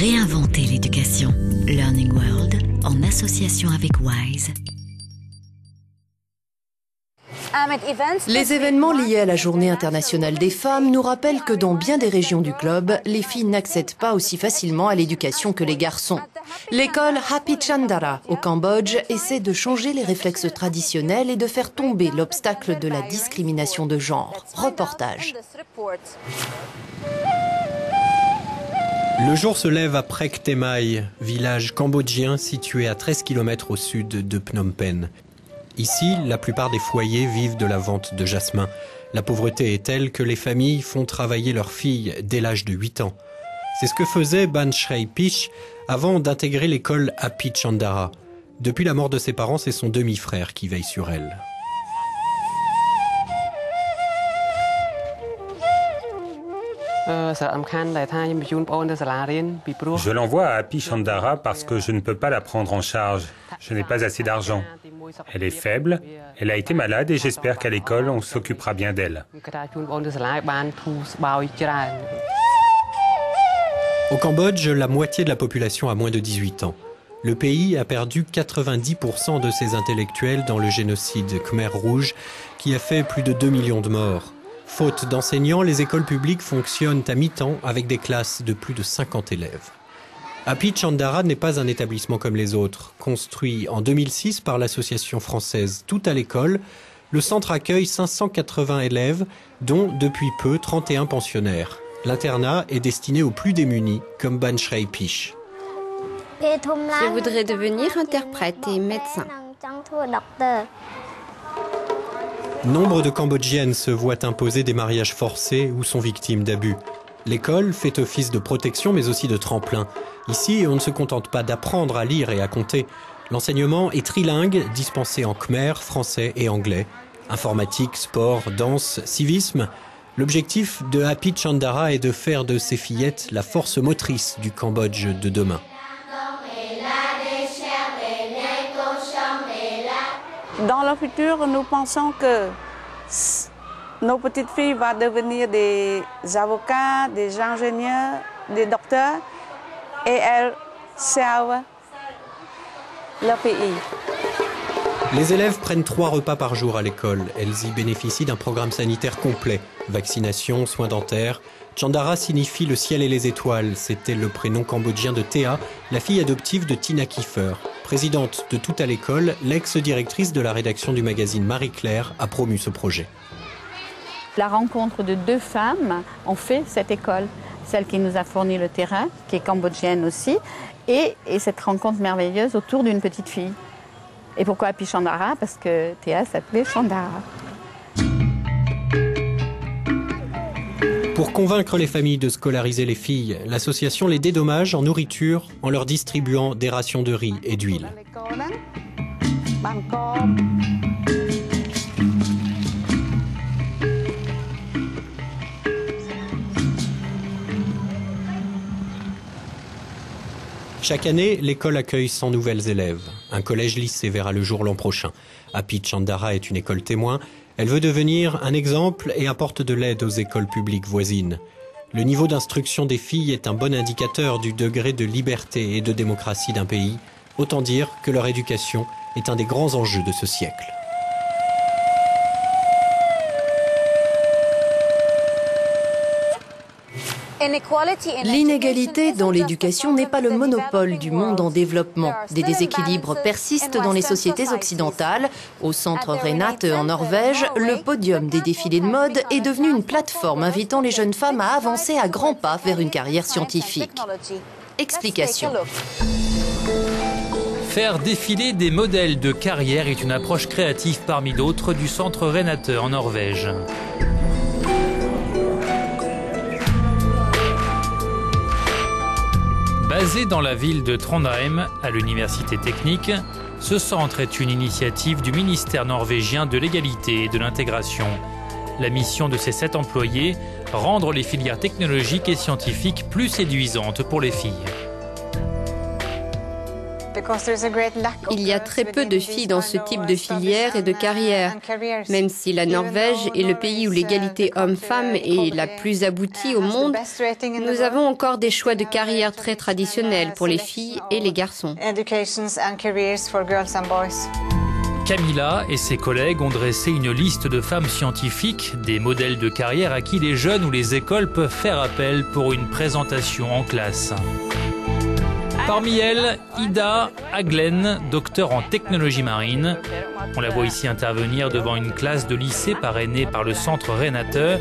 Réinventer l'éducation. Learning World en association avec WISE. Les événements liés à la Journée internationale des femmes nous rappellent que dans bien des régions du globe, les filles n'accèdent pas aussi facilement à l'éducation que les garçons. L'école Happy Chandara au Cambodge essaie de changer les réflexes traditionnels et de faire tomber l'obstacle de la discrimination de genre. Reportage. Le jour se lève à Prek Temai, village cambodgien situé à 13 km au sud de Phnom Penh. Ici, la plupart des foyers vivent de la vente de jasmin. La pauvreté est telle que les familles font travailler leurs filles dès l'âge de 8 ans. C'est ce que faisait Ban Shrey Pish avant d'intégrer l'école Happy Chandara. Depuis la mort de ses parents, c'est son demi-frère qui veille sur elle. Je l'envoie à Happy Chandara parce que je ne peux pas la prendre en charge. Je n'ai pas assez d'argent. Elle est faible, elle a été malade et j'espère qu'à l'école, on s'occupera bien d'elle. Au Cambodge, la moitié de la population a moins de 18 ans. Le pays a perdu 90% de ses intellectuels dans le génocide Khmer Rouge qui a fait plus de 2 millions de morts. Faute d'enseignants, les écoles publiques fonctionnent à mi-temps avec des classes de plus de 50 élèves. Happy Chandara n'est pas un établissement comme les autres. Construit en 2006 par l'association française Tout à l'école, le centre accueille 580 élèves, dont depuis peu 31 pensionnaires. L'internat est destiné aux plus démunis, comme Ban Shrey Pish. Je voudrais devenir interprète et médecin. Nombre de Cambodgiennes se voient imposer des mariages forcés ou sont victimes d'abus. L'école fait office de protection mais aussi de tremplin. Ici, on ne se contente pas d'apprendre à lire et à compter. L'enseignement est trilingue, dispensé en khmer, français et anglais. Informatique, sport, danse, civisme. L'objectif de Happy Chandara est de faire de ces fillettes la force motrice du Cambodge de demain. Dans le futur, nous pensons que nos petites filles vont devenir des avocats, des ingénieurs, des docteurs et elles servent leur pays. Les élèves prennent 3 repas par jour à l'école. Elles y bénéficient d'un programme sanitaire complet. Vaccination, soins dentaires. Chandara signifie le ciel et les étoiles. C'était le prénom cambodgien de Thea, la fille adoptive de Tina Kiefer. Présidente de Tout à l'école, l'ex-directrice de la rédaction du magazine Marie-Claire a promu ce projet. La rencontre de 2 femmes ont fait cette école. Celle qui nous a fourni le terrain, qui est cambodgienne aussi, et cette rencontre merveilleuse autour d'une petite fille. Et pourquoi Happy Chandara? Parce que Théa s'appelait Chandara. Pour convaincre les familles de scolariser les filles, l'association les dédommage en nourriture en leur distribuant des rations de riz et d'huile. Chaque année, l'école accueille 100 nouvelles élèves. Un collège-lycée verra le jour l'an prochain. Happy Chandara est une école témoin. Elle veut devenir un exemple et apporte de l'aide aux écoles publiques voisines. Le niveau d'instruction des filles est un bon indicateur du degré de liberté et de démocratie d'un pays. Autant dire que leur éducation est un des grands enjeux de ce siècle. L'inégalité dans l'éducation n'est pas le monopole du monde en développement. Des déséquilibres persistent dans les sociétés occidentales. Au centre Renate en Norvège, le podium des défilés de mode est devenu une plateforme invitant les jeunes femmes à avancer à grands pas vers une carrière scientifique. Explication. Faire défiler des modèles de carrière est une approche créative parmi d'autres du centre Renate en Norvège. Basé dans la ville de Trondheim, à l'université technique, ce centre est une initiative du ministère norvégien de l'égalité et de l'intégration. La mission de ces 7 employés, rendre les filières technologiques et scientifiques plus séduisantes pour les filles. Il y a très peu de filles dans ce type de filière et de carrière. Même si la Norvège est le pays où l'égalité homme-femme est la plus aboutie au monde, nous avons encore des choix de carrière très traditionnels pour les filles et les garçons. Camilla et ses collègues ont dressé une liste de femmes scientifiques, des modèles de carrière à qui les jeunes ou les écoles peuvent faire appel pour une présentation en classe. Parmi elles, Ida Haglen, docteur en technologie marine. On la voit ici intervenir devant une classe de lycée parrainée par le centre Renate,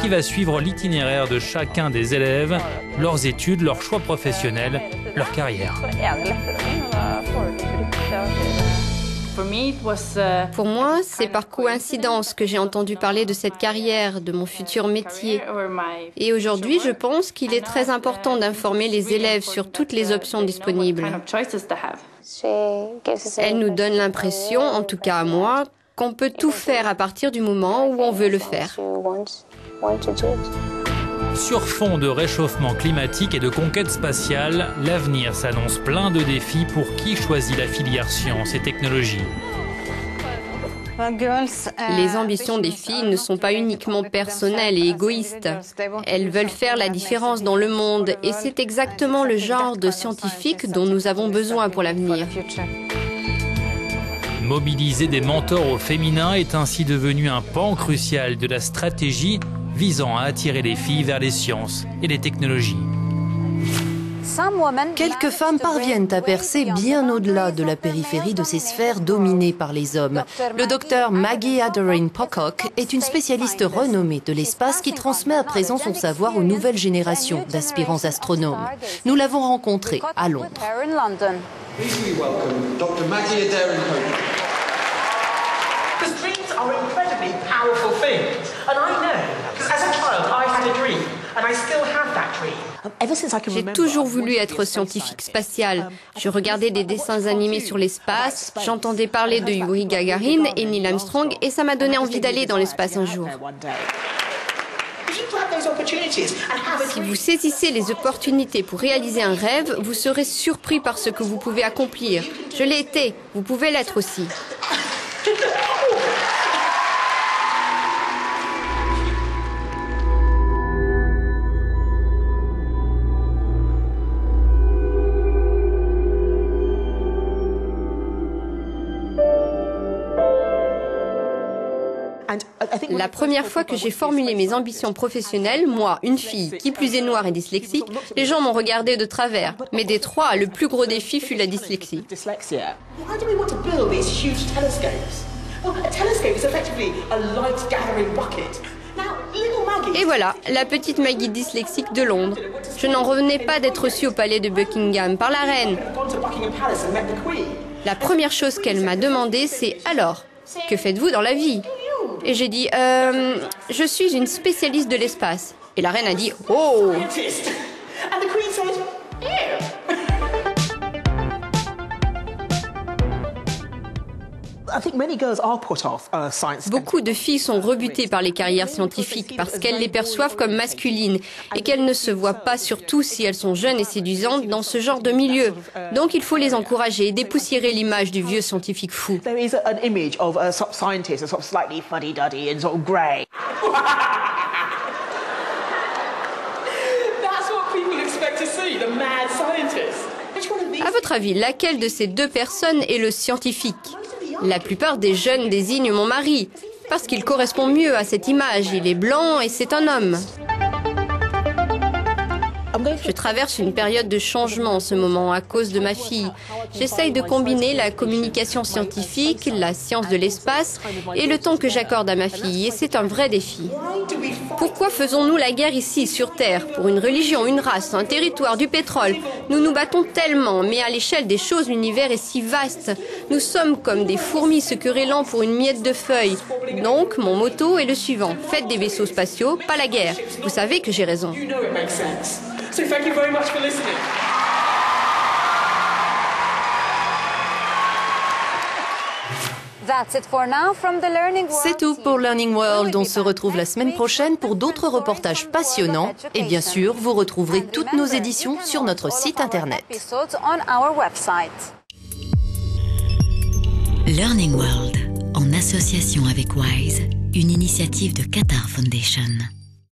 qui va suivre l'itinéraire de chacun des élèves, leurs études, leurs choix professionnels, leur carrière. Pour moi, c'est par coïncidence que j'ai entendu parler de cette carrière, de mon futur métier. Et aujourd'hui, je pense qu'il est très important d'informer les élèves sur toutes les options disponibles. Elle nous donne l'impression, en tout cas à moi, qu'on peut tout faire à partir du moment où on veut le faire. Sur fond de réchauffement climatique et de conquête spatiale, l'avenir s'annonce plein de défis pour qui choisit la filière sciences et technologies. Les ambitions des filles ne sont pas uniquement personnelles et égoïstes. Elles veulent faire la différence dans le monde et c'est exactement le genre de scientifiques dont nous avons besoin pour l'avenir. Mobiliser des mentors au féminin est ainsi devenu un pan crucial de la stratégie visant à attirer les filles vers les sciences et les technologies. Quelques femmes parviennent à percer bien au-delà de la périphérie de ces sphères dominées par les hommes. Le docteur Maggie Aderin Pocock est une spécialiste renommée de l'espace qui transmet à présent son savoir aux nouvelles générations d'aspirants astronomes. Nous l'avons rencontrée à Londres. Are incredibly powerful things. And I know, because as a child I had a dream, and I still have that dream. J'ai toujours voulu être scientifique spatial. Je regardais des dessins animés sur l'espace, j'entendais parler de Yuri Gagarin et Neil Armstrong et ça m'a donné envie d'aller dans l'espace un jour. Si vous saisissez les opportunités pour réaliser un rêve, vous serez surpris par ce que vous pouvez accomplir. Je l'ai été, vous pouvez l'être aussi. La première fois que j'ai formulé mes ambitions professionnelles, moi, une fille, qui plus est noire et dyslexique, les gens m'ont regardé de travers. Mais des trois, le plus gros défi fut la dyslexie. Et voilà, la petite Maggie dyslexique de Londres. Je n'en revenais pas d'être reçue au palais de Buckingham par la reine. La première chose qu'elle m'a demandé, c'est « Alors, que faites-vous dans la vie ?» Et j'ai dit, je suis une spécialiste de l'espace. Et la reine a dit, oh! Beaucoup de filles sont rebutées par les carrières scientifiques parce qu'elles les perçoivent comme masculines et qu'elles ne se voient pas, surtout si elles sont jeunes et séduisantes, dans ce genre de milieu. Donc il faut les encourager et dépoussiérer l'image du vieux scientifique fou. À votre avis, laquelle de ces deux personnes est le scientifique ? La plupart des jeunes désignent mon mari, parce qu'il correspond mieux à cette image. Il est blanc et c'est un homme. Je traverse une période de changement en ce moment à cause de ma fille. J'essaye de combiner la communication scientifique, la science de l'espace et le temps que j'accorde à ma fille. Et c'est un vrai défi. Pourquoi faisons-nous la guerre ici, sur Terre, pour une religion, une race, un territoire, du pétrole? Nous nous battons tellement, mais à l'échelle des choses, l'univers est si vaste. Nous sommes comme des fourmis se querellant pour une miette de feuilles. Donc, mon motto est le suivant. Faites des vaisseaux spatiaux, pas la guerre. Vous savez que j'ai raison. So thank you very much for listening. C'est tout pour Learning World. On se retrouve la semaine prochaine pour d'autres reportages passionnants. Et bien sûr, vous retrouverez toutes nos éditions sur notre site internet. Learning World, en association avec WISE, une initiative de Qatar Foundation.